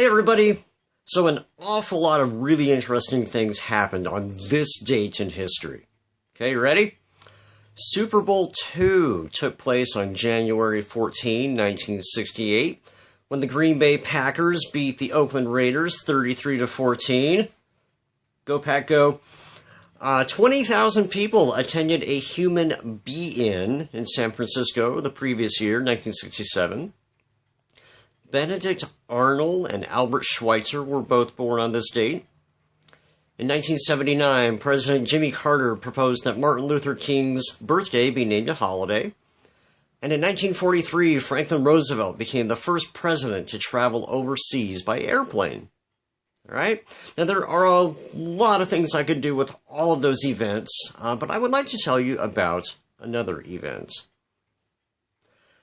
Hey everybody! So an awful lot of really interesting things happened on this date in history. Okay, you ready? Super Bowl II took place on January 14, 1968, when the Green Bay Packers beat the Oakland Raiders 33-14. Go Pack, go! 20,000 people attended a human be-in San Francisco the previous year, 1967. Benedict Arnold and Albert Schweitzer were both born on this date. In 1979, President Jimmy Carter proposed that Martin Luther King's birthday be named a holiday. And in 1943, Franklin Roosevelt became the first president to travel overseas by airplane. Alright? Now, there are a lot of things I could do with all of those events, but I would like to tell you about another event.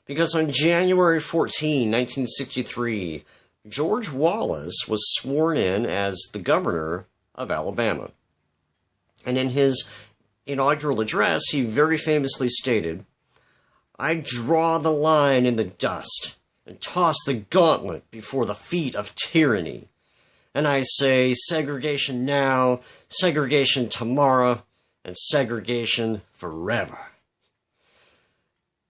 Because on January 14, 1963, George Wallace was sworn in as the governor of Alabama. And in his inaugural address, he very famously stated, "I draw the line in the dust and toss the gauntlet before the feet of tyranny. And I say segregation now, segregation tomorrow, and segregation forever."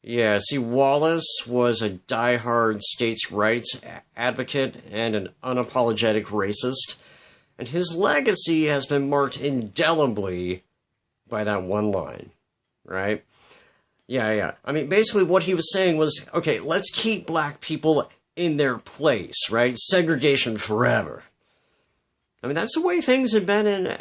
Yeah, see, Wallace was a diehard states' rights advocate and an unapologetic racist, and his legacy has been marked indelibly by that one line, right? Yeah. I mean, basically what he was saying was, okay, let's keep black people in their place, right? Segregation forever. I mean, that's the way things have been in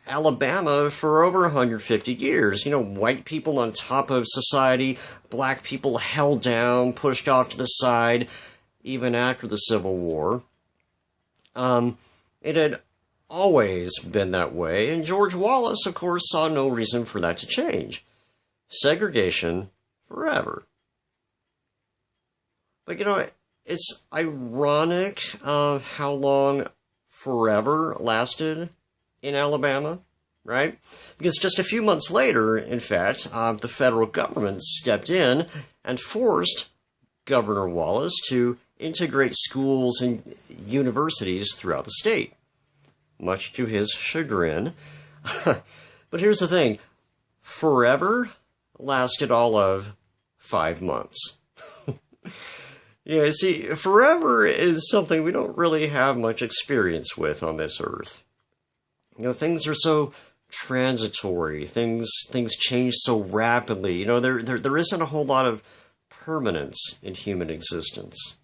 Alabama for over 150 years. You know, white people on top of society, black people held down, pushed off to the side, even after the Civil War. It had always been that way, and George Wallace, of course, saw no reason for that to change. Segregation forever. But, you know, it's ironic how long forever lasted in Alabama, right? Because just a few months later, in fact, the federal government stepped in and forced Governor Wallace to integrate schools and universities throughout the state, much to his chagrin. But here's the thing, forever lasted all of 5 months. Yeah, see, forever is something we don't really have much experience with on this earth. You know, things are so transitory. Things change so rapidly. You know, there isn't a whole lot of permanence in human existence.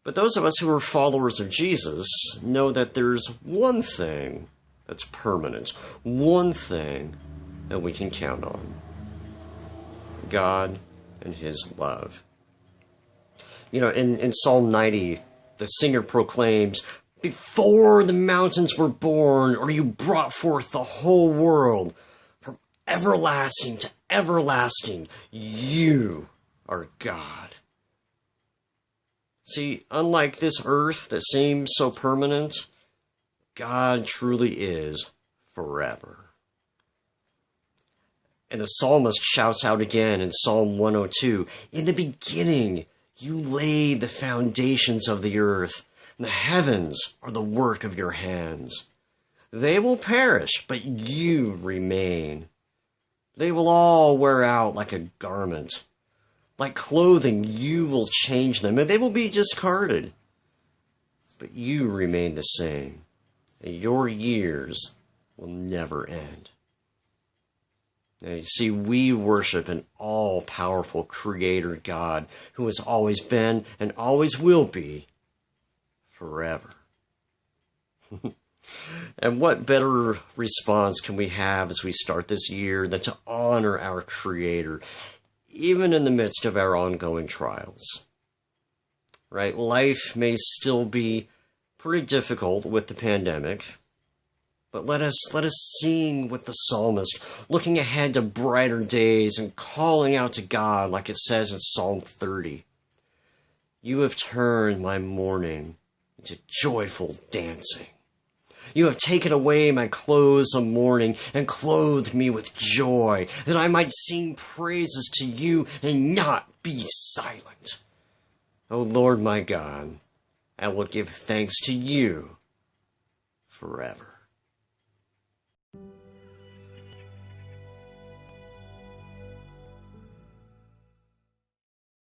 But those of us who are followers of Jesus know that there's one thing that's permanent, one thing that we can count on: God and His love. You know, in Psalm 90, the singer proclaims, "Before the mountains were born, or you brought forth the whole world, from everlasting to everlasting, you are God." See, unlike this earth that seems so permanent, God truly is forever. And the psalmist shouts out again in Psalm 102, "In the beginning, you laid the foundations of the earth. The heavens are the work of your hands. They will perish, but you remain. They will all wear out like a garment. Like clothing, you will change them, and they will be discarded. But you remain the same, and your years will never end." Now, you see, we worship an all-powerful Creator God who has always been and always will be forever. And what better response can we have as we start this year than to honor our Creator, even in the midst of our ongoing trials? Right? Life may still be pretty difficult with the pandemic, but let us sing with the psalmist, looking ahead to brighter days and calling out to God like it says in Psalm 30. "You have turned my mourning into joyful dancing. You have taken away my clothes of mourning and clothed me with joy, that I might sing praises to you and not be silent. O Lord my God, and will give thanks to you forever.